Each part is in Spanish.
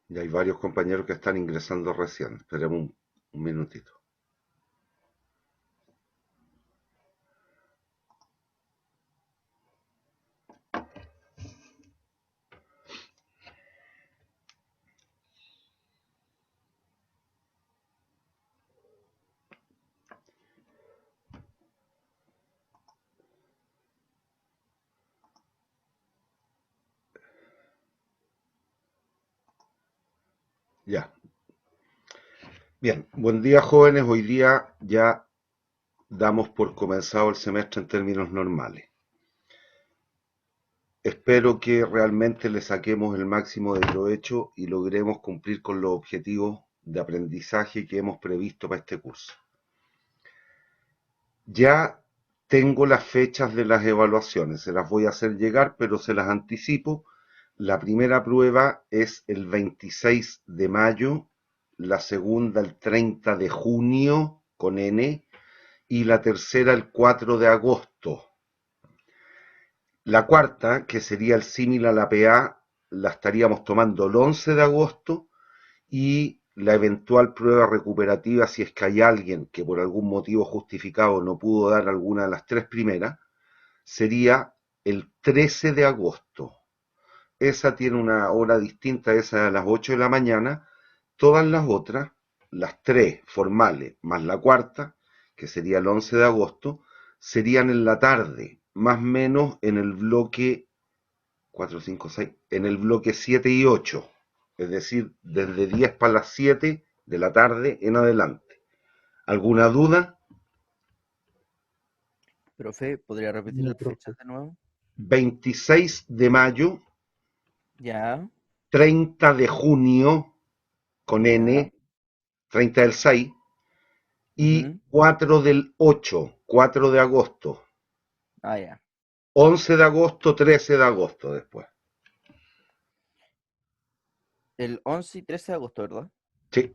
Y hay varios compañeros que están ingresando recién. Esperemos un minutito. Ya. Bien, buen día jóvenes. Hoy día ya damos por comenzado el semestre en términos normales. Espero que realmente le saquemos el máximo de provecho y logremos cumplir con los objetivos de aprendizaje que hemos previsto para este curso. Ya tengo las fechas de las evaluaciones, se las voy a hacer llegar, pero se las anticipo. La primera prueba es el 26 de mayo, la segunda el 30 de junio con N y la tercera el 4 de agosto. La cuarta, que sería el símil a la PA, la estaríamos tomando el 11 de agosto y la eventual prueba recuperativa, si es que hay alguien que por algún motivo justificado no pudo dar alguna de las tres primeras, sería el 13 de agosto. Esa tiene una hora distinta, esa a las 8 de la mañana. Todas las otras, las tres formales más la cuarta, que sería el 11 de agosto, serían en la tarde, más o menos en el bloque 4, 5, 6, en el bloque 7 y 8, es decir, desde 10 para las 7 de la tarde en adelante. ¿Alguna duda? Profe, ¿podría repetir No, las fechas profe. de nuevo? 26 de mayo, Ya, 30 de junio, con ya. N, 30 del 6, y Ujú. 4 del 8, 4 de agosto, Ah, ya. 11 de agosto, 13 de agosto después. El 11 y 13 de agosto, ¿verdad? Sí,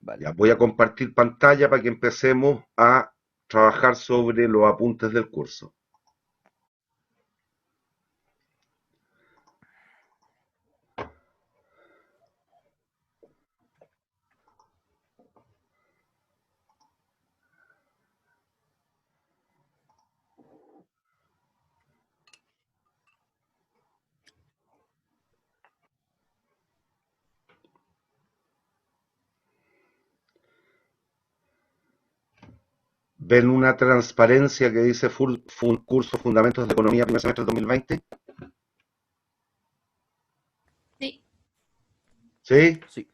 Vale. ya voy a compartir pantalla para que empecemos a trabajar sobre los apuntes del curso. ¿Ven una transparencia que dice curso Fundamentos de Economía primer semestre del 2020? Sí. ¿Sí? Sí.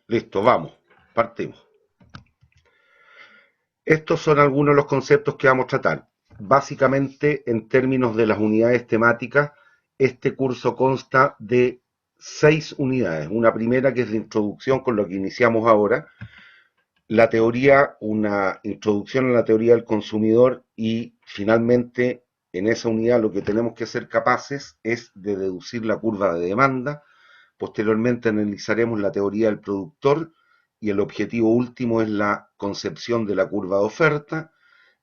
Listo, vamos, partimos. Estos son algunos de los conceptos que vamos a tratar. Básicamente, en términos de las unidades temáticas, este curso consta de 6 unidades. Una primera que es de introducción con lo que iniciamos ahora, la teoría, una introducción a la teoría del consumidor y finalmente en esa unidad lo que tenemos que ser capaces es de deducir la curva de demanda. Posteriormente analizaremos la teoría del productor y el objetivo último es la concepción de la curva de oferta.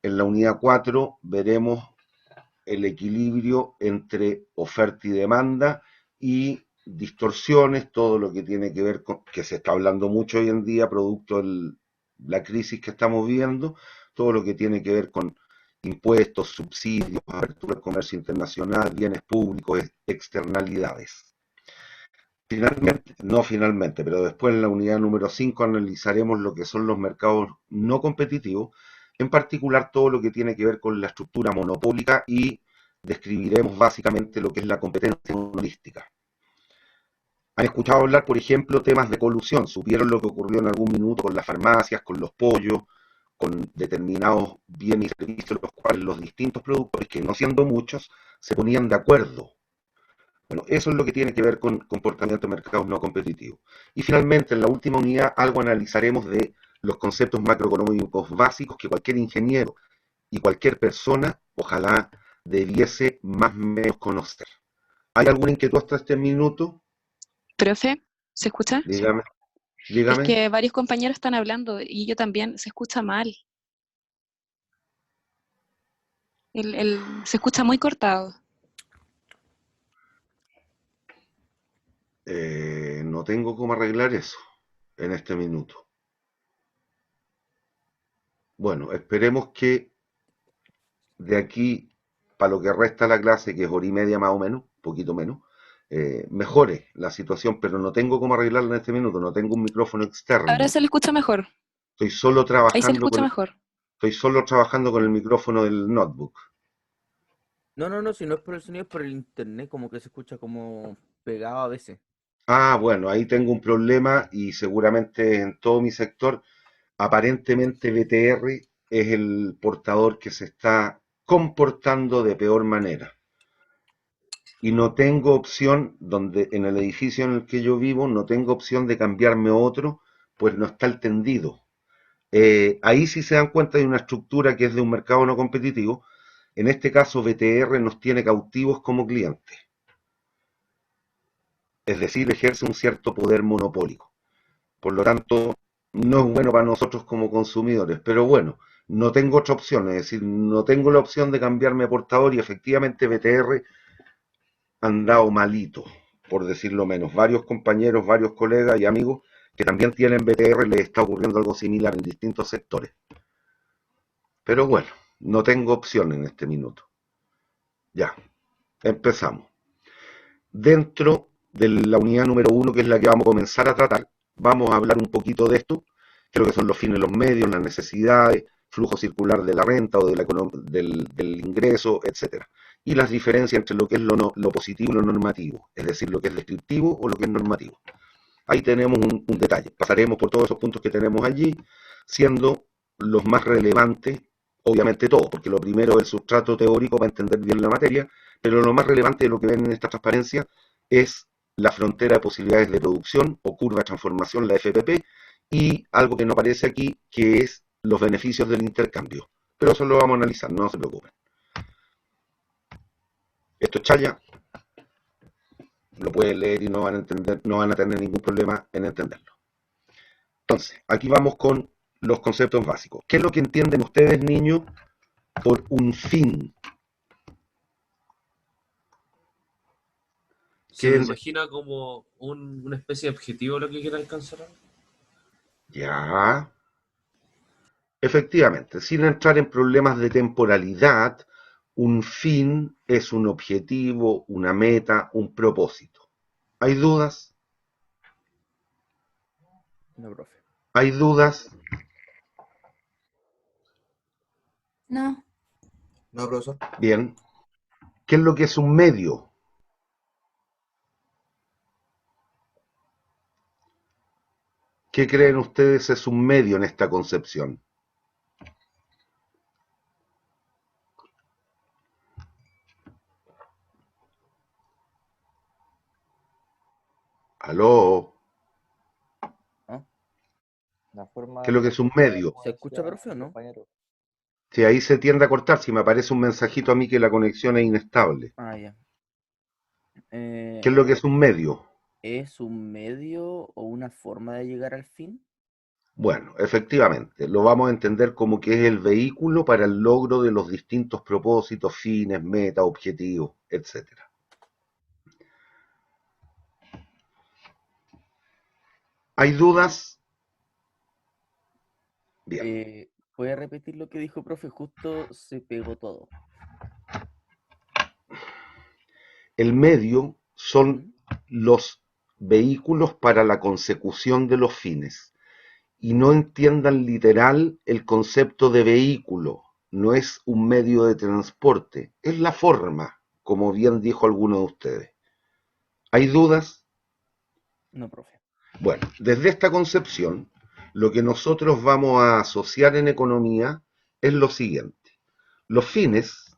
En la unidad 4 veremos el equilibrio entre oferta y demanda y distorsiones, todo lo que tiene que ver con, que se está hablando mucho hoy en día, producto de la crisis que estamos viviendo, todo lo que tiene que ver con impuestos, subsidios, apertura del comercio internacional, bienes públicos, externalidades. Finalmente, no finalmente, pero después en la unidad número 5 analizaremos lo que son los mercados no competitivos, en particular todo lo que tiene que ver con la estructura monopólica y describiremos básicamente lo que es la competencia monopolista. ¿Han escuchado hablar, por ejemplo, temas de colusión? ¿Supieron lo que ocurrió en algún minuto con las farmacias, con los pollos, con determinados bienes y servicios, los cuales los distintos productores, que no siendo muchos, se ponían de acuerdo? Bueno, eso es lo que tiene que ver con comportamiento de mercados no competitivos. Y finalmente, en la última unidad, algo analizaremos de los conceptos macroeconómicos básicos que cualquier ingeniero y cualquier persona, ojalá, debiese más o menos conocer. ¿Hay alguna inquietud hasta este minuto? Profe, ¿se escucha? Dígame, Es dígame. que varios compañeros están hablando y yo también, se escucha mal. Se escucha muy cortado. No tengo cómo arreglar eso en este minuto. Bueno, esperemos que de aquí, para lo que resta la clase, que es hora y media más o menos, poquito menos, mejore la situación, pero no tengo cómo arreglarla en este minuto, no tengo un micrófono Ahora externo. se le escucha mejor. Estoy solo Ahí se le trabajando escucha con, mejor. estoy solo trabajando con el micrófono del notebook. No, si no es por el sonido, es por el internet, como que se escucha como pegado a veces. Ah, bueno, ahí tengo un problema y seguramente en todo mi sector, aparentemente BTR es el portador que se está comportando de peor manera. Y no tengo opción, donde en el edificio en el que yo vivo, no tengo opción de cambiarme a otro, pues no está el tendido. Ahí sí se dan cuenta de una estructura que es de un mercado no competitivo. En este caso, BTR nos tiene cautivos como clientes, es decir, ejerce un cierto poder monopólico. Por lo tanto, no es bueno para nosotros como consumidores, pero bueno, no tengo otra opción, es decir, no tengo la opción de cambiarme a portador y efectivamente BTR han dado malito, por decirlo menos. Varios compañeros, varios colegas y amigos que también tienen BTR les está ocurriendo algo similar en distintos sectores. Pero bueno, no tengo opción en este minuto. Ya, empezamos. Dentro de la unidad número 1, que es la que vamos a comenzar a tratar, vamos a hablar un poquito de esto, que lo que son los fines, los medios, las necesidades, flujo circular de la renta o de del ingreso, etcétera. Y las diferencias entre lo que es lo positivo y lo normativo, es decir, lo que es descriptivo o lo que es normativo. Ahí tenemos un detalle. Pasaremos por todos esos puntos que tenemos allí, siendo los más relevantes, obviamente todos, porque lo primero es el sustrato teórico para entender bien la materia, pero lo más relevante de lo que ven en esta transparencia es la frontera de posibilidades de producción o curva de transformación, la FPP, y algo que no aparece aquí, que es los beneficios del intercambio. Pero eso lo vamos a analizar, no se preocupen. Esto es chaya, lo pueden leer y no van a entender, no van a tener ningún problema en entenderlo. Entonces, aquí vamos con los conceptos básicos. ¿Qué es lo que entienden ustedes, niños, por un fin? Se ¿Qué me es? imagina como una especie de objetivo lo que quiere alcanzar. Ya, efectivamente, sin entrar en problemas de temporalidad, un fin es un objetivo, una meta, un propósito. ¿Hay dudas? No, profe. ¿Hay dudas? No, No, profesor. Bien. ¿Qué es lo que es un medio? ¿Qué creen ustedes es un medio en esta concepción? ¿Aló? ¿Ah? La forma ¿Qué es lo que de es un comunicar, medio? como ¿Se escucha, decía profe, o mi no? compañero. Si ahí se tiende a cortar, si me aparece un mensajito a mí que la conexión es inestable. Ah, ya. ¿Qué es lo que es un medio? ¿Es un medio o una forma de llegar al fin? Bueno, efectivamente, lo vamos a entender como que es el vehículo para el logro de los distintos propósitos, fines, metas, objetivos, etcétera. ¿Hay dudas? Bien. ¿Puede repetir lo que dijo, profe? Justo se pegó todo. El medio son ¿Mm? los vehículos para la consecución de los fines. Y no entiendan literal el concepto de vehículo. No es un medio de transporte, es la forma, como bien dijo alguno de ustedes. ¿Hay dudas? No, profe. Bueno, desde esta concepción, lo que nosotros vamos a asociar en economía es lo siguiente. Los fines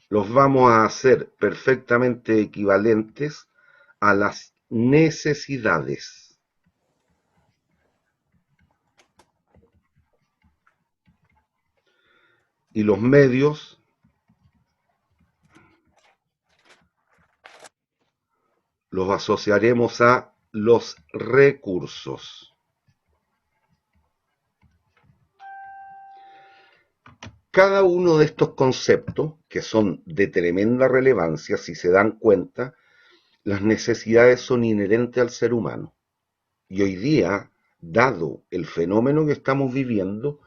los vamos a hacer perfectamente equivalentes a las necesidades. Y los medios los asociaremos a los recursos. Cada uno de estos conceptos, que son de tremenda relevancia, si se dan cuenta, las necesidades son inherentes al ser humano. Y hoy día, dado el fenómeno que estamos viviendo,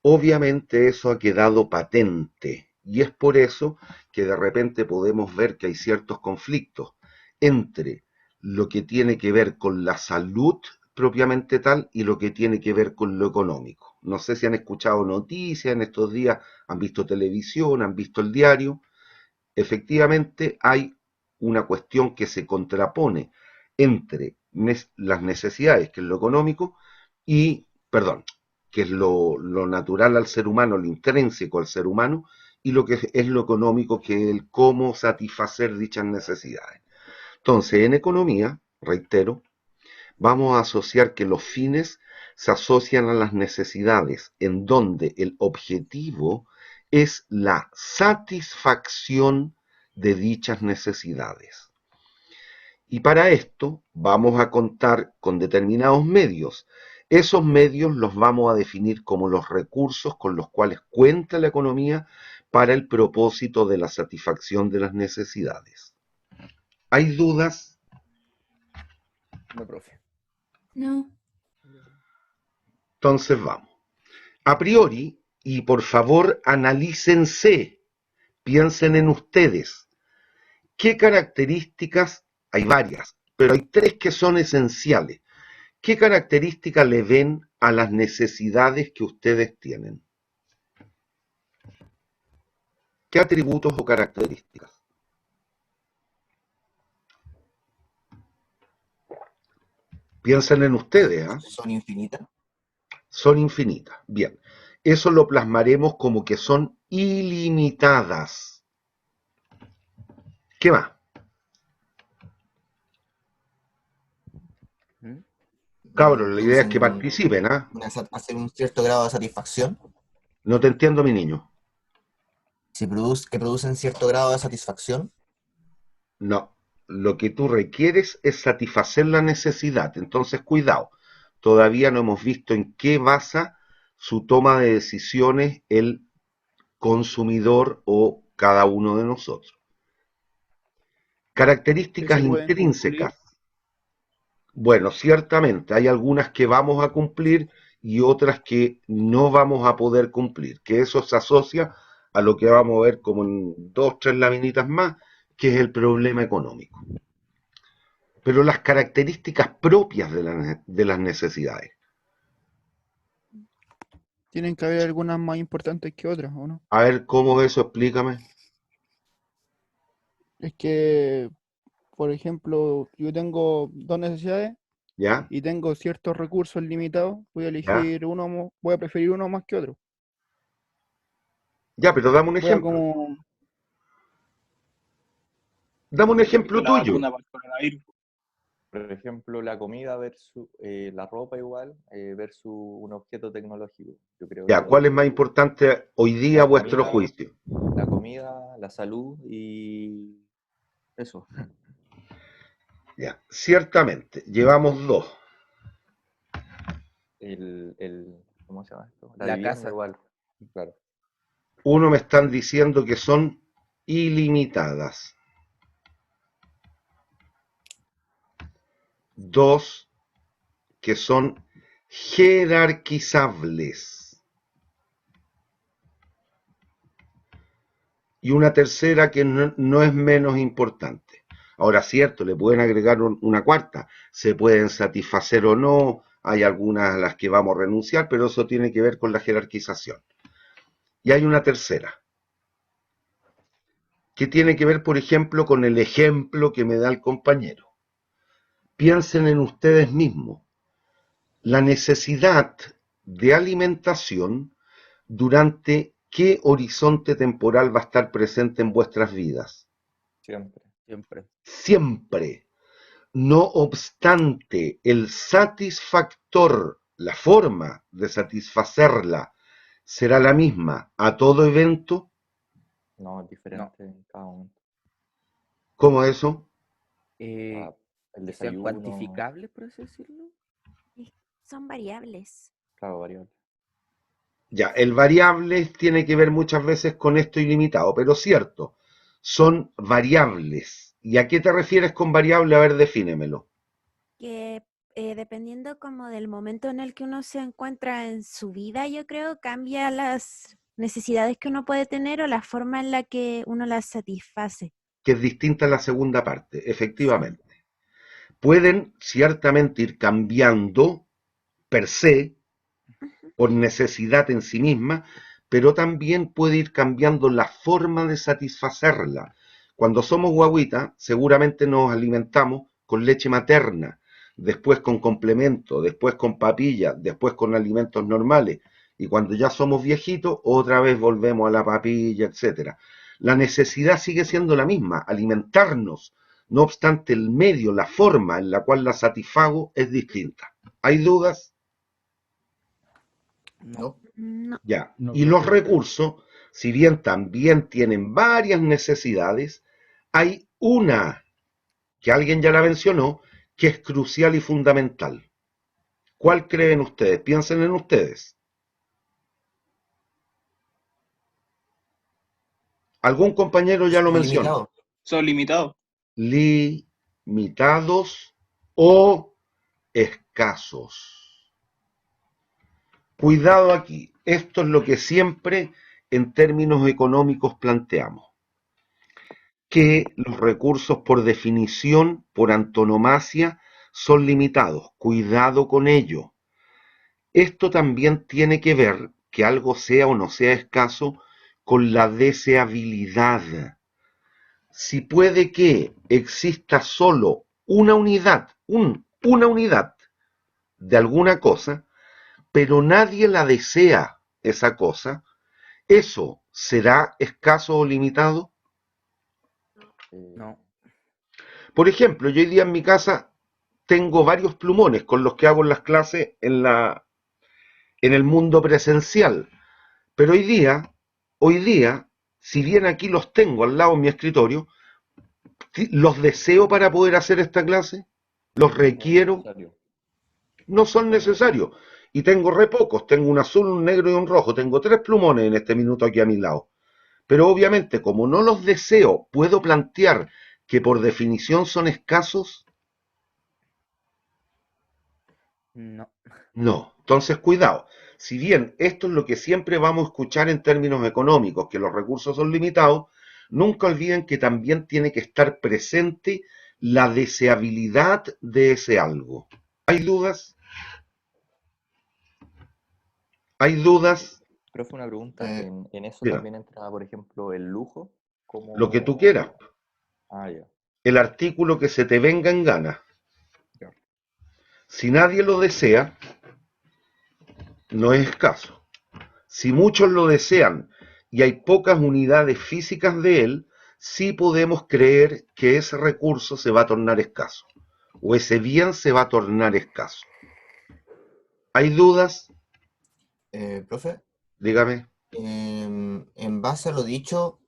obviamente eso ha quedado patente. Y es por eso que de repente podemos ver que hay ciertos conflictos entre lo que tiene que ver con la salud propiamente tal y lo que tiene que ver con lo económico. No sé si han escuchado noticias en estos días, han visto televisión, han visto el diario. Efectivamente hay una cuestión que se contrapone entre las necesidades, que es lo económico, y, perdón, que es lo natural al ser humano, lo intrínseco al ser humano, y lo que es lo económico, que es el cómo satisfacer dichas necesidades. Entonces, en economía, reitero, vamos a asociar que los fines se asocian a las necesidades, en donde el objetivo es la satisfacción de dichas necesidades. Y para esto vamos a contar con determinados medios. Esos medios los vamos a definir como los recursos con los cuales cuenta la economía para el propósito de la satisfacción de las necesidades. ¿Hay dudas? No, profe. No. Entonces vamos. A priori, y por favor analícense, piensen en ustedes, ¿qué características? Hay varias, pero hay tres que son esenciales. ¿Qué características le ven a las necesidades que ustedes tienen? ¿Qué atributos o características? Piensen en ustedes, ¿eh? Son infinitas. Son infinitas. Bien, eso lo plasmaremos como que son ilimitadas. ¿Qué más? ¿Mm? Cabros, la idea es que Producen participen, ¿ah? hacen un cierto grado de satisfacción. No te entiendo, mi niño. Que producen cierto grado de satisfacción. No, lo que tú requieres es satisfacer la necesidad. Entonces, cuidado, todavía no hemos visto en qué basa su toma de decisiones el consumidor o cada uno de nosotros. ¿Qué Características se pueden cumplir? intrínsecas. Bueno, ciertamente hay algunas que vamos a cumplir y otras que no vamos a poder cumplir, que eso se asocia a lo que vamos a ver como en dos, tres laminitas más, que es el problema económico. Pero las características propias de las necesidades. Tienen que haber algunas más importantes que otras, ¿o no? A ver, ¿cómo es eso? Explícame. Es que, por ejemplo, yo tengo dos necesidades ¿Ya? y tengo ciertos recursos limitados, voy a ¿Ya? elegir voy a preferir uno más que otro. Ya, pero dame un Voy a ejemplo. como, Dame un ejemplo La tuyo. vacuna para el coronavirus. Por ejemplo, la comida versus la ropa igual versus un objeto tecnológico. Yo creo Ya, ¿cuál es más importante hoy día a vuestro juicio? La comida, la salud y eso. Ya, ciertamente, llevamos dos. ¿Cómo se llama esto? La vivienda casa. igual, claro. Uno me están diciendo que son ilimitadas. Dos, que son jerarquizables. Y una tercera que no es menos importante. Ahora, cierto, le pueden agregar una cuarta. Se pueden satisfacer o no. Hay algunas a las que vamos a renunciar, pero eso tiene que ver con la jerarquización. Y hay una tercera, que tiene que ver, por ejemplo, con el ejemplo que me da el compañero. Piensen en ustedes mismos. La necesidad de alimentación, ¿durante qué horizonte temporal va a estar presente en vuestras vidas? Siempre. Siempre. Siempre. No obstante, el satisfactor, la forma de satisfacerla, será la misma a todo evento. No, es diferente en cada momento. ¿Cómo eso? El Que sean desayuno, cuantificables, por así decirlo. Son variables. claro, variable. Ya, el variable tiene que ver muchas veces con esto ilimitado, pero cierto, son variables. ¿Y a qué te refieres con variable? A ver, defínemelo. Que dependiendo como del momento en el que uno se encuentra en su vida, yo creo, cambia las necesidades que uno puede tener o la forma en la que uno las satisface. Que es distinta a la segunda parte, Sí. efectivamente. Pueden ciertamente ir cambiando per se, Ujú. por necesidad en sí misma, pero también puede ir cambiando la forma de satisfacerla. Cuando somos guaguitas, seguramente nos alimentamos con leche materna, después con complemento, después con papilla, después con alimentos normales. Y cuando ya somos viejitos, otra vez volvemos a la papilla, etcétera. La necesidad sigue siendo la misma, alimentarnos. No obstante, el medio, la forma en la cual la satisfago es distinta. ¿Hay dudas? No. No. Ya. No, Y los recursos, si bien también tienen varias necesidades, hay una que alguien ya la mencionó, que es crucial y fundamental. ¿Cuál creen ustedes? Piensen en ustedes. Algún compañero ya lo mencionó. Limitado. Son limitados. Limitados o escasos. Cuidado aquí. Esto es lo que siempre en términos económicos planteamos. Que los recursos por definición, por antonomasia, son limitados. Cuidado con ello. Esto también tiene que ver, que algo sea o no sea escaso, con la deseabilidad. Si puede que exista solo una unidad, una unidad de alguna cosa, pero nadie la desea esa cosa, ¿eso será escaso o limitado? No. Por ejemplo, yo hoy día en mi casa tengo varios plumones con los que hago las clases en el mundo presencial. Pero hoy día, si bien aquí los tengo al lado en mi escritorio, los deseo para poder hacer esta clase, los requiero, no son necesarios. Y tengo re pocos, tengo un azul, un negro y un rojo, tengo 3 plumones en este minuto aquí a mi lado. Pero obviamente, como no los deseo, puedo plantear que por definición son escasos. No. No, entonces cuidado. Si bien esto es lo que siempre vamos a escuchar en términos económicos, que los recursos son limitados, nunca olviden que también tiene que estar presente la deseabilidad de ese algo. ¿Hay dudas? ¿Hay dudas? Profe, una pregunta. ¿En eso Mira, también entra, por ejemplo, el lujo? lo que tú Como... quieras. Ah, ya. El artículo que se te venga en gana. Ya. Si nadie lo desea, no es escaso. Si muchos lo desean y hay pocas unidades físicas de él, sí podemos creer que ese recurso se va a tornar escaso, o ese bien se va a tornar escaso. ¿Hay dudas? Profe, Dígame. en base a lo dicho,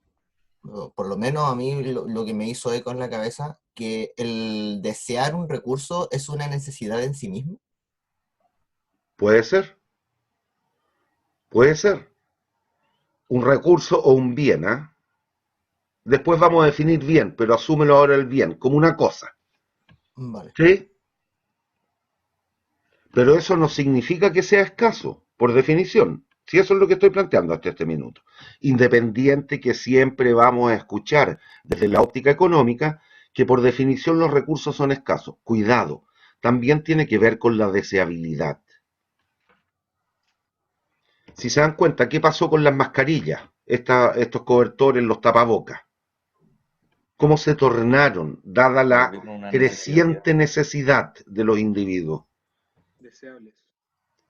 por lo menos a mí lo que me hizo eco en la cabeza, que el desear un recurso es una necesidad en sí mismo. Puede ser, puede ser. Un recurso o un bien, ¿ah? Después vamos a definir bien, pero asúmelo ahora el bien, como una cosa. Vale. ¿Sí? Pero eso no significa que sea escaso, por definición. Si eso es lo que estoy planteando hasta este minuto. Independiente que siempre vamos a escuchar desde la óptica económica que por definición los recursos son escasos. Cuidado, también tiene que ver con la deseabilidad. Si se dan cuenta, ¿qué pasó con las mascarillas? Estos cobertores, los tapabocas. ¿Cómo se tornaron, dada Se la volvieron una creciente necesidad de los individuos? Deseables.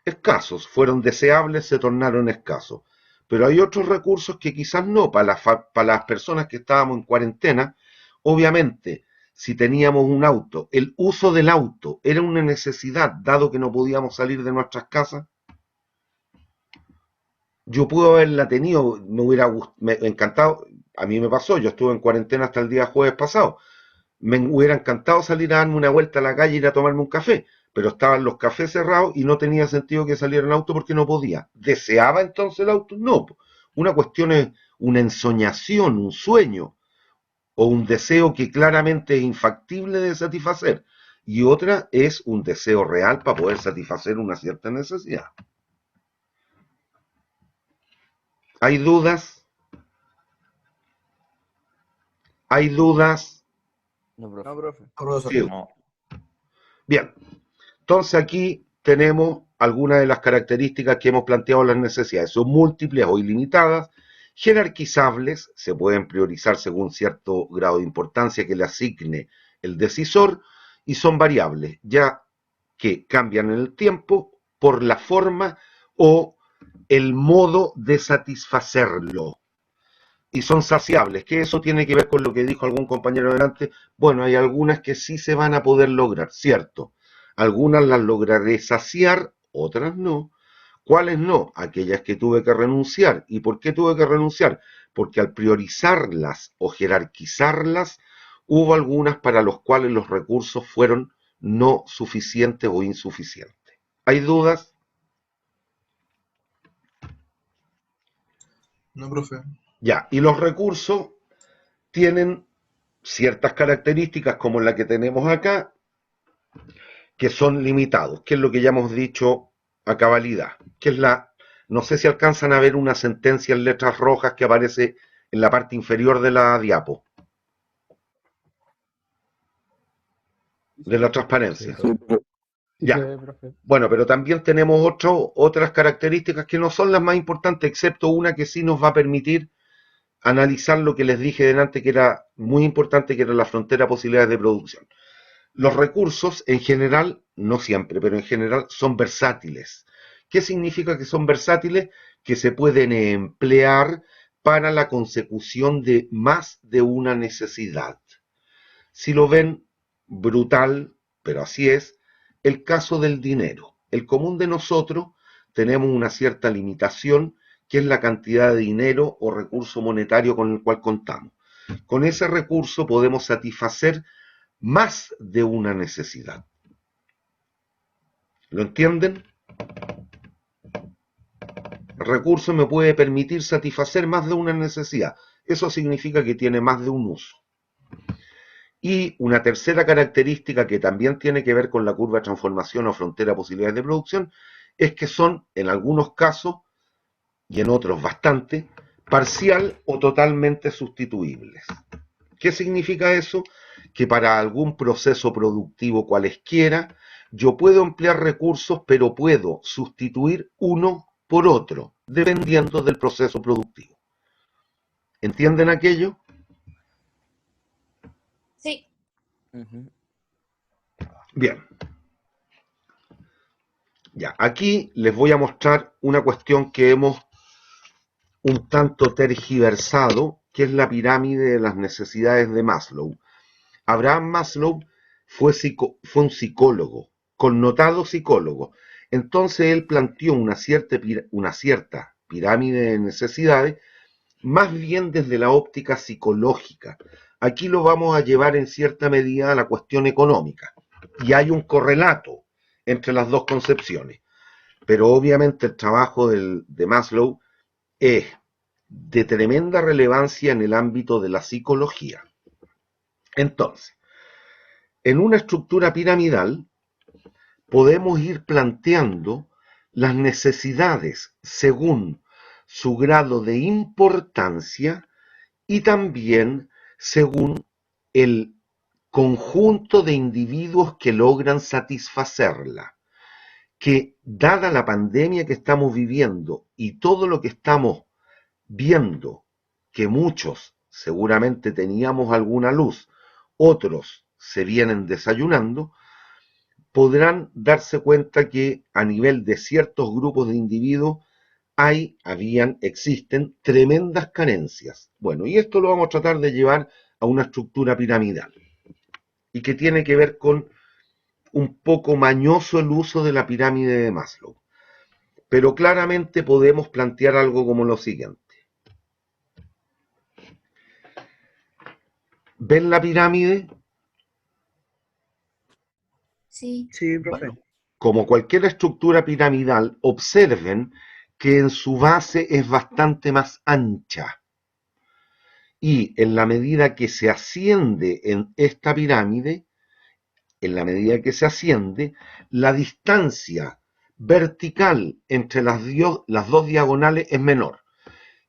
Escasos, fueron deseables, se tornaron escasos. Pero hay otros recursos que quizás no, para las personas que estábamos en cuarentena, obviamente, si teníamos un auto, el uso del auto era una necesidad, dado que no podíamos salir de nuestras casas. Yo pude haberla tenido, me hubiera encantado, a mí me pasó, yo estuve en cuarentena hasta el día jueves pasado, me hubiera encantado salir a darme una vuelta a la calle y ir a tomarme un café, pero estaban los cafés cerrados y no tenía sentido que saliera el auto porque no podía. ¿Deseaba entonces el auto? No. Una cuestión es una ensoñación, un sueño, o un deseo que claramente es infactible de satisfacer, y otra es un deseo real para poder satisfacer una cierta necesidad. ¿Hay dudas? ¿Hay dudas? No, profe. No, profe. Profesor. Sí. No. Bien, entonces aquí tenemos algunas de las características que hemos planteado en las necesidades. Son múltiples o ilimitadas, jerarquizables, se pueden priorizar según cierto grado de importancia que le asigne el decisor, y son variables, ya que cambian en el tiempo por la forma o el modo de satisfacerlo. Y son saciables, que eso tiene que ver con lo que dijo algún compañero delante. Bueno, hay algunas que sí se van a poder lograr, cierto. Algunas las lograré saciar, otras no. ¿Cuáles no? Aquellas que tuve que renunciar. ¿Y por qué tuve que renunciar? Porque al priorizarlas o jerarquizarlas, hubo algunas para los cuales los recursos fueron no suficientes o insuficientes. ¿Hay dudas? No, profe. Ya, y los recursos tienen ciertas características como la que tenemos acá, que son limitados, que es lo que ya hemos dicho a cabalidad, que es no sé si alcanzan a ver una sentencia en letras rojas que aparece en la parte inferior de la diapo, de la transparencia. Sí, Ya. se ve, profe. Bueno, pero también tenemos otras características que no son las más importantes, excepto una que sí nos va a permitir analizar lo que les dije delante, que era muy importante, que era la frontera de posibilidades de producción. Los recursos en general, no siempre, pero en general son versátiles. ¿Qué significa que son versátiles? Que se pueden emplear para la consecución de más de una necesidad. Si lo ven brutal, pero así es, el caso del dinero. El común de nosotros tenemos una cierta limitación, que es la cantidad de dinero o recurso monetario con el cual contamos. Con ese recurso podemos satisfacer más de una necesidad. ¿Lo entienden? El recurso me puede permitir satisfacer más de una necesidad. Eso significa que tiene más de un uso. Y una tercera característica que también tiene que ver con la curva de transformación o frontera de posibilidades de producción es que son, en algunos casos, y en otros bastante, parcial o totalmente sustituibles. ¿Qué significa eso? Que para algún proceso productivo cualesquiera, yo puedo emplear recursos, pero puedo sustituir uno por otro, dependiendo del proceso productivo. ¿Entienden aquello? Sí. Ujú. Bien. Ya, aquí les voy a mostrar una cuestión que hemos un tanto tergiversado, que es la pirámide de las necesidades de Maslow. Abraham Maslow fue un psicólogo, connotado psicólogo. Entonces él planteó una cierta pirámide de necesidades, más bien desde la óptica psicológica. Aquí lo vamos a llevar en cierta medida a la cuestión económica. Y hay un correlato entre las dos concepciones. Pero obviamente el trabajo de Maslow es de tremenda relevancia en el ámbito de la psicología. Entonces, en una estructura piramidal podemos ir planteando las necesidades según su grado de importancia y también según el conjunto de individuos que logran satisfacerla. Que dada la pandemia que estamos viviendo y todo lo que estamos viendo, que muchos seguramente teníamos alguna luz, otros se vienen desayunando, podrán darse cuenta que a nivel de ciertos grupos de individuos existen tremendas carencias. Bueno, y esto lo vamos a tratar de llevar a una estructura piramidal y que tiene que ver con un poco mañoso el uso de la pirámide de Maslow. Pero claramente podemos plantear algo como lo siguiente. ¿Ven la pirámide? Sí. Sí, profe. Bueno, como cualquier estructura piramidal, observen que en su base es bastante más ancha. Y en la medida que se asciende en esta pirámide, en la medida que se asciende, la distancia vertical entre las dos diagonales es menor.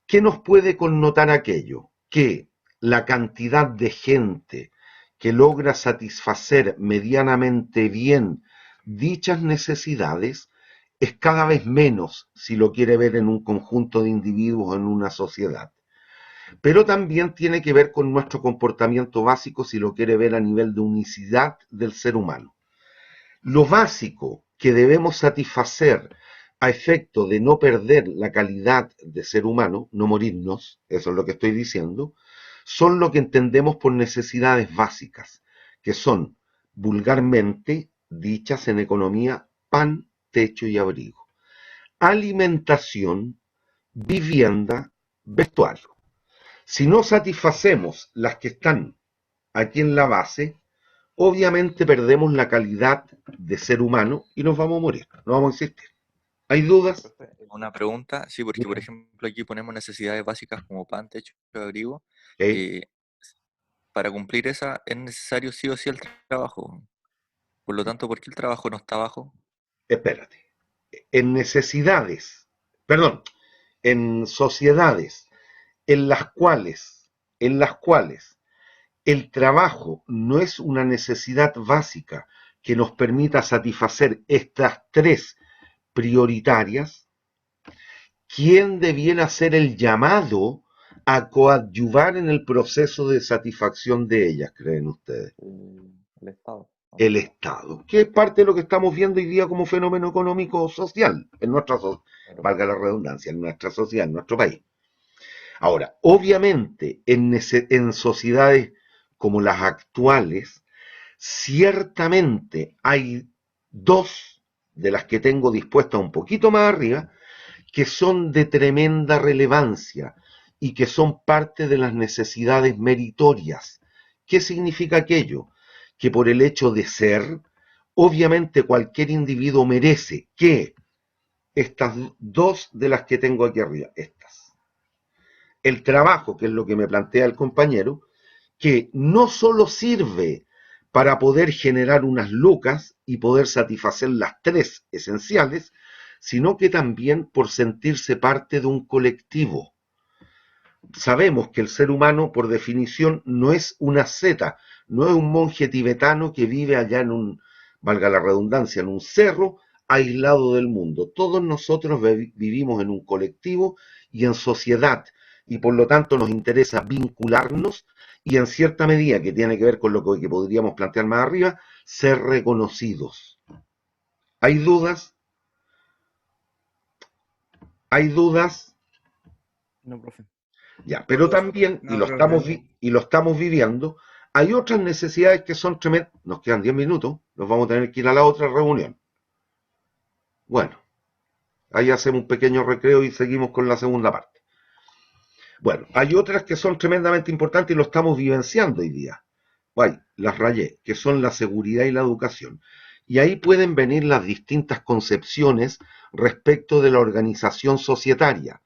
¿Qué nos puede connotar aquello? Que la cantidad de gente que logra satisfacer medianamente bien dichas necesidades es cada vez menos si lo quiere ver en un conjunto de individuos o en una sociedad. Pero también tiene que ver con nuestro comportamiento básico si lo quiere ver a nivel de unicidad del ser humano. Lo básico que debemos satisfacer a efecto de no perder la calidad de ser humano, no morirnos, eso es lo que estoy diciendo, son lo que entendemos por necesidades básicas, que son vulgarmente dichas en economía pan, techo y abrigo, alimentación, vivienda, vestuario. Si no satisfacemos las que están aquí en la base, obviamente perdemos la calidad de ser humano y nos vamos a morir, no vamos a existir. ¿Hay dudas? Una pregunta, sí, porque por Dime. ejemplo aquí ponemos necesidades básicas como pan, techo, abrigo. ¿Eh? Para cumplir esa es necesario sí o sí el trabajo. Por lo tanto, ¿por qué el trabajo no está abajo? Espérate. En necesidades, perdón, en sociedades en las cuales el trabajo no es una necesidad básica que nos permita satisfacer estas tres prioritarias, ¿quién debiera ser el llamado a coadyuvar en el proceso de satisfacción de ellas, creen ustedes? El Estado. El Estado, que es parte de lo que estamos viendo hoy día como fenómeno económico social, en nuestra valga la redundancia, en nuestra sociedad, en nuestro país. Ahora, obviamente, en sociedades como las actuales, ciertamente hay dos de las que tengo dispuestas un poquito más arriba, que son de tremenda relevancia y que son parte de las necesidades meritorias. ¿Qué significa aquello? Que por el hecho de ser, obviamente cualquier individuo merece que estas dos de las que tengo aquí arriba, estas. El trabajo, que es lo que me plantea el compañero, que no solo sirve para poder generar unas lucas y poder satisfacer las tres esenciales, sino que también por sentirse parte de un colectivo. Sabemos que el ser humano, por definición, no es una zeta, no es un monje tibetano que vive allá en un, valga la redundancia, en un cerro aislado del mundo. Todos nosotros vivimos en un colectivo y en sociedad, y por lo tanto nos interesa vincularnos y en cierta medida, que tiene que ver con lo que podríamos plantear más arriba, ser reconocidos. ¿Hay dudas? ¿Hay dudas? No, profe. Ya, pero también, No, y lo estamos viviendo, hay otras necesidades que son tremendas. Nos quedan 10 minutos, nos vamos a tener que ir a la otra reunión. Bueno, ahí hacemos un pequeño recreo y seguimos con la segunda parte. Bueno, hay otras que son tremendamente importantes y lo estamos vivenciando hoy día. Guay, las rayé, que son la seguridad y la educación. Y ahí pueden venir las distintas concepciones respecto de la organización societaria.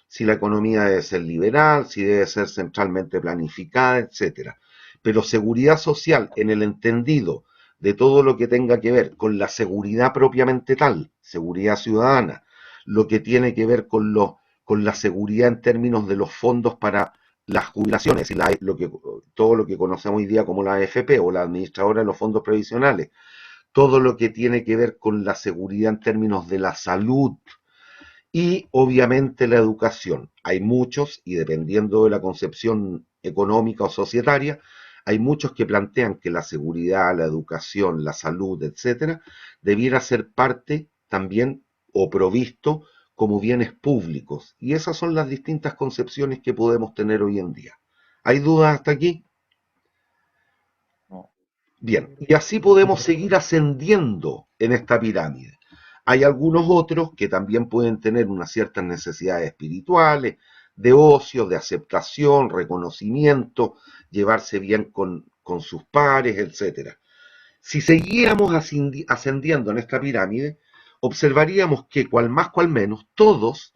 Si la economía debe ser liberal, si debe ser centralmente planificada, etcétera. Pero seguridad social en el entendido de todo lo que tenga que ver con la seguridad propiamente tal, seguridad ciudadana, lo que tiene que ver con la seguridad en términos de los fondos para las jubilaciones, y todo lo que conocemos hoy día como la AFP o la administradora de los fondos previsionales, todo lo que tiene que ver con la seguridad en términos de la salud y obviamente la educación. Hay muchos, y dependiendo de la concepción económica o societaria, hay muchos que plantean que la seguridad, la educación, la salud, etcétera, debiera ser parte también o provisto como bienes públicos. Y esas son las distintas concepciones que podemos tener hoy en día. ¿Hay dudas hasta aquí? No. Bien, y así podemos seguir ascendiendo en esta pirámide. Hay algunos otros que también pueden tener unas ciertas necesidades espirituales, de ocio, de aceptación, reconocimiento, llevarse bien con sus pares, etcétera. Si siguiéramos ascendiendo en esta pirámide, observaríamos que cual más cual menos, todos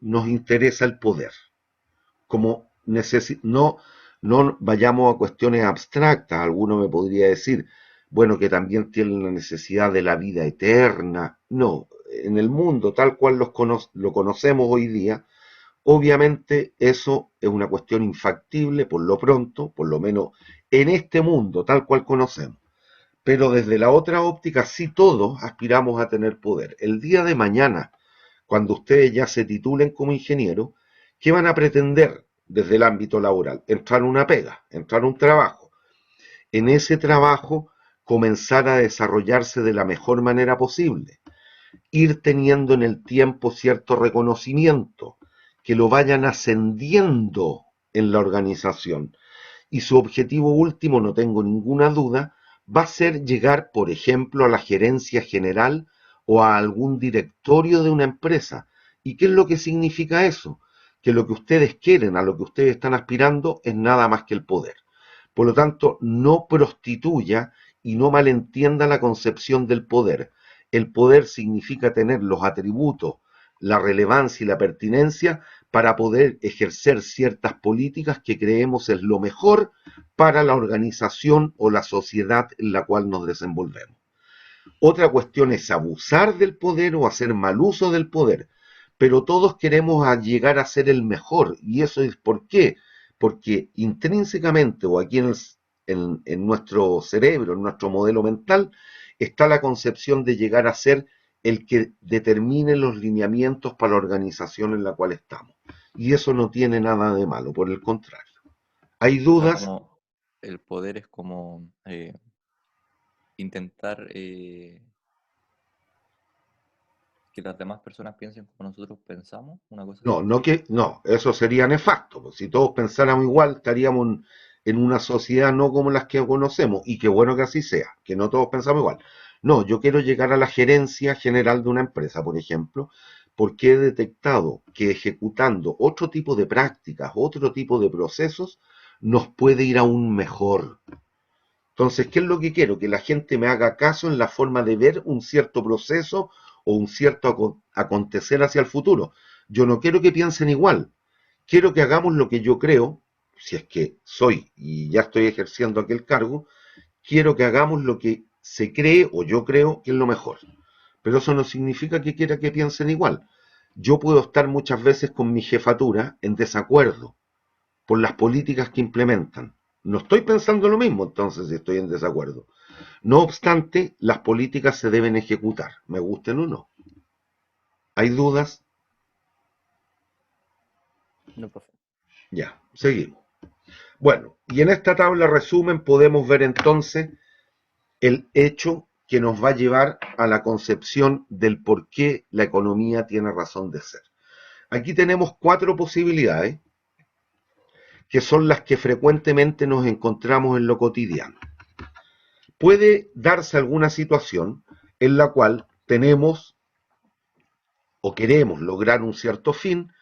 nos interesa el poder. Como no vayamos a cuestiones abstractas. Alguno me podría decir, bueno, que también tienen la necesidad de la vida eterna. No, en el mundo tal cual lo conocemos hoy día, obviamente eso es una cuestión infactible por lo pronto, por lo menos en este mundo tal cual conocemos. Pero desde la otra óptica sí todos aspiramos a tener poder. El día de mañana, cuando ustedes ya se titulen como ingenieros, ¿qué van a pretender desde el ámbito laboral? Entrar a una pega, entrar a un trabajo. En ese trabajo comenzar a desarrollarse de la mejor manera posible. Ir teniendo en el tiempo cierto reconocimiento, que lo vayan ascendiendo en la organización. Y su objetivo último, no tengo ninguna duda, va a ser llegar, por ejemplo, a la gerencia general o a algún directorio de una empresa. ¿Y qué es lo que significa eso? Que lo que ustedes quieren, a lo que ustedes están aspirando, es nada más que el poder. Por lo tanto, no prostituya y no malentienda la concepción del poder. El poder significa tener los atributos, la relevancia y la pertinencia para poder ejercer ciertas políticas que creemos es lo mejor para la organización o la sociedad en la cual nos desenvolvemos. Otra cuestión es abusar del poder o hacer mal uso del poder, pero todos queremos llegar a ser el mejor. ¿Y eso es por qué? Porque intrínsecamente o aquí en nuestro cerebro, en nuestro modelo mental, está la concepción de llegar a ser el que determine los lineamientos para la organización en la cual estamos. Y eso no tiene nada de malo, por el contrario. ¿Hay O sea, dudas? como el poder es como intentar que las demás personas piensen como nosotros pensamos, una cosa así. No, eso sería nefasto. Pues, si todos pensáramos igual, estaríamos en una sociedad no como las que conocemos, y qué bueno que así sea, que no todos pensamos igual. No, yo quiero llegar a la gerencia general de una empresa, por ejemplo, porque he detectado que ejecutando otro tipo de prácticas, otro tipo de procesos, nos puede ir aún mejor. Entonces, ¿qué es lo que quiero? Que la gente me haga caso en la forma de ver un cierto proceso o un cierto acontecer hacia el futuro. Yo no quiero que piensen igual. Quiero que hagamos lo que yo creo, si es que soy y ya estoy ejerciendo aquel cargo, quiero que hagamos lo que se cree o yo creo que es lo mejor. Pero eso no significa que quiera que piensen igual. Yo puedo estar muchas veces con mi jefatura en desacuerdo por las políticas que implementan. No estoy pensando lo mismo, entonces, si estoy en desacuerdo. No obstante, las políticas se deben ejecutar, me gusten o no. ¿Hay dudas? No, profe. Ya, seguimos. Bueno, y en esta tabla resumen podemos ver entonces el hecho que nos va a llevar a la concepción del por qué la economía tiene razón de ser. Aquí tenemos 4 posibilidades, que son las que frecuentemente nos encontramos en lo cotidiano. Puede darse alguna situación en la cual tenemos o queremos lograr un cierto fin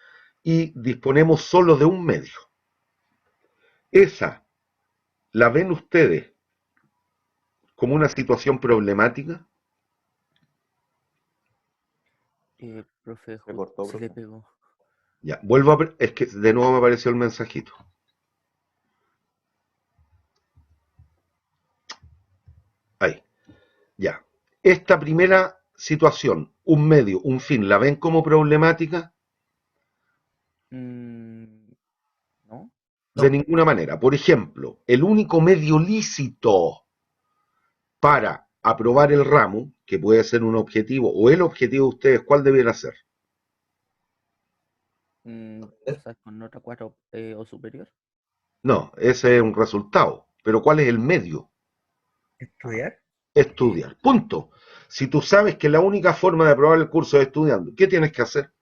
y disponemos solo de un medio. ¿Esa la ven ustedes como una situación problemática? Profe, Se cortó, se le profe. pegó. Ya, vuelvo a... Es que de nuevo me apareció el mensajito. Ahí, ya. Esta primera situación, un medio, un fin, ¿la ven como problemática? ¿No? De ninguna manera. Por ejemplo, el único medio lícito para aprobar el ramo, que puede ser un objetivo, o el objetivo de ustedes, ¿cuál debiera ser? Pasar con nota 4 o superior. No, ese es un resultado. Pero ¿cuál es el medio? ¿Estudiar? Estudiar. Punto. Si tú sabes que la única forma de aprobar el curso es estudiando, ¿qué tienes que hacer?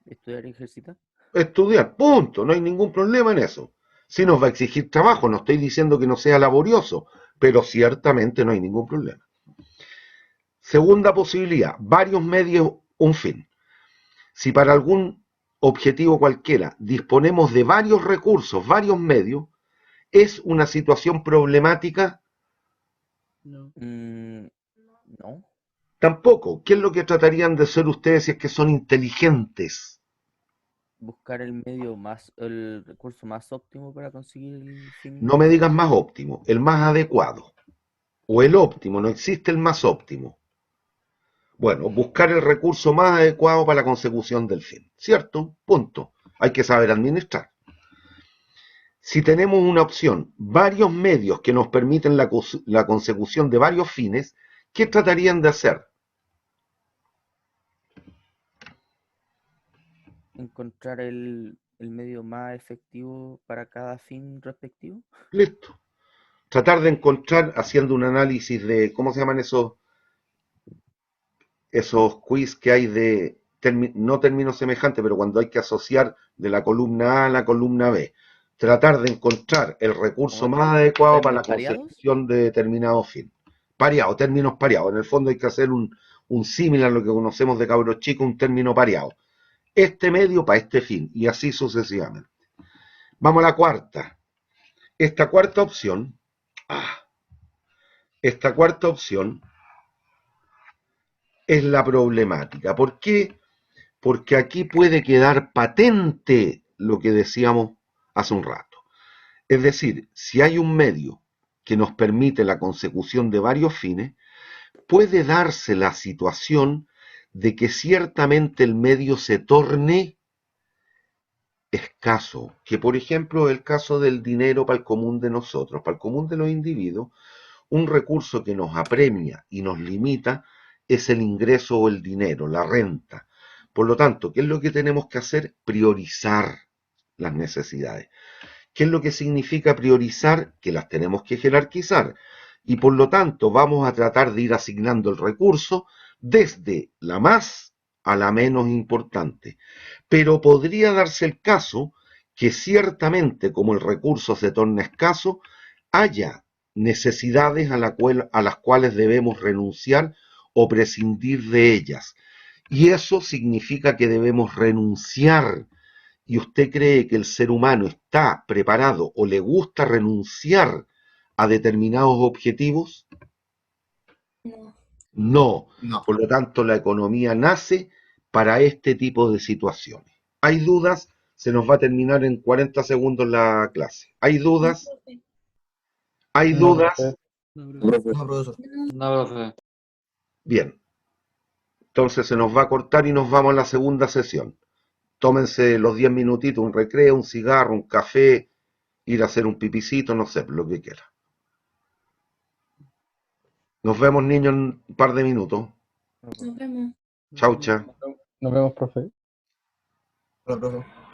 ¿Estudiar y ejercitar? Estudiar. Punto. No hay ningún problema en eso. Si nos va a exigir trabajo, no estoy diciendo que no sea laborioso, pero ciertamente no hay ningún problema. Segunda posibilidad, varios medios, un fin. Si para algún objetivo cualquiera disponemos de varios recursos, varios medios, ¿Es una situación problemática? No. No. Tampoco. ¿Qué es lo que tratarían de hacer ustedes si es que son inteligentes? Buscar el recurso más óptimo para conseguir el fin. No me digas más óptimo, el más adecuado. O el óptimo, no existe el más óptimo. Bueno, buscar el recurso más adecuado para la consecución del fin. ¿Cierto? Punto. Hay que saber administrar. Si tenemos una opción, varios medios que nos permiten la consecución de varios fines, ¿qué tratarían de hacer? Encontrar el medio más efectivo para cada fin respectivo. Listo. Tratar de encontrar, haciendo un análisis de, ¿cómo se llaman esos quiz que hay de, no términos semejantes, pero cuando hay que asociar de la columna A a la columna B? Tratar de encontrar el recurso ¿Como más adecuado para la términos pareados? consecución de determinado fin. Pareado, términos pareados. En el fondo hay que hacer un símil a lo que conocemos de cabros chicos, un término pareado. Este medio para este fin, y así sucesivamente. Vamos a la cuarta. Esta cuarta opción es la problemática. ¿Por qué? Porque aquí puede quedar patente lo que decíamos hace un rato. Es decir, si hay un medio que nos permite la consecución de varios fines, puede darse la situación de que ciertamente el medio se torne escaso, que por ejemplo el caso del dinero para el común de nosotros, para el común de los individuos, un recurso que nos apremia y nos limita es el ingreso o el dinero, la renta. Por lo tanto, ¿qué es lo que tenemos que hacer? Priorizar las necesidades. ¿Qué es lo que significa priorizar? Que las tenemos que jerarquizar. Y por lo tanto vamos a tratar de ir asignando el recurso desde la más a la menos importante. Pero podría darse el caso que ciertamente como el recurso se torna escaso, haya necesidades a las cuales debemos renunciar o prescindir de ellas. Y eso significa que debemos renunciar. ¿Y usted cree que el ser humano está preparado o le gusta renunciar a determinados objetivos? No. No. No. Por lo tanto, la economía nace para este tipo de situaciones. ¿Hay dudas? Se nos va a terminar en 40 segundos la clase. ¿Hay dudas? ¿Hay No, dudas? No, Profe. No, profesor. No, profe. Bien. Entonces se nos va a cortar y nos vamos a la segunda sesión. Tómense los 10 minutitos, un recreo, un cigarro, un café, ir a hacer un pipicito, no sé, lo que quiera. Nos vemos, niños, en un par de minutos. Nos vemos. Chau, chao. Nos vemos, profe. Hola, profe.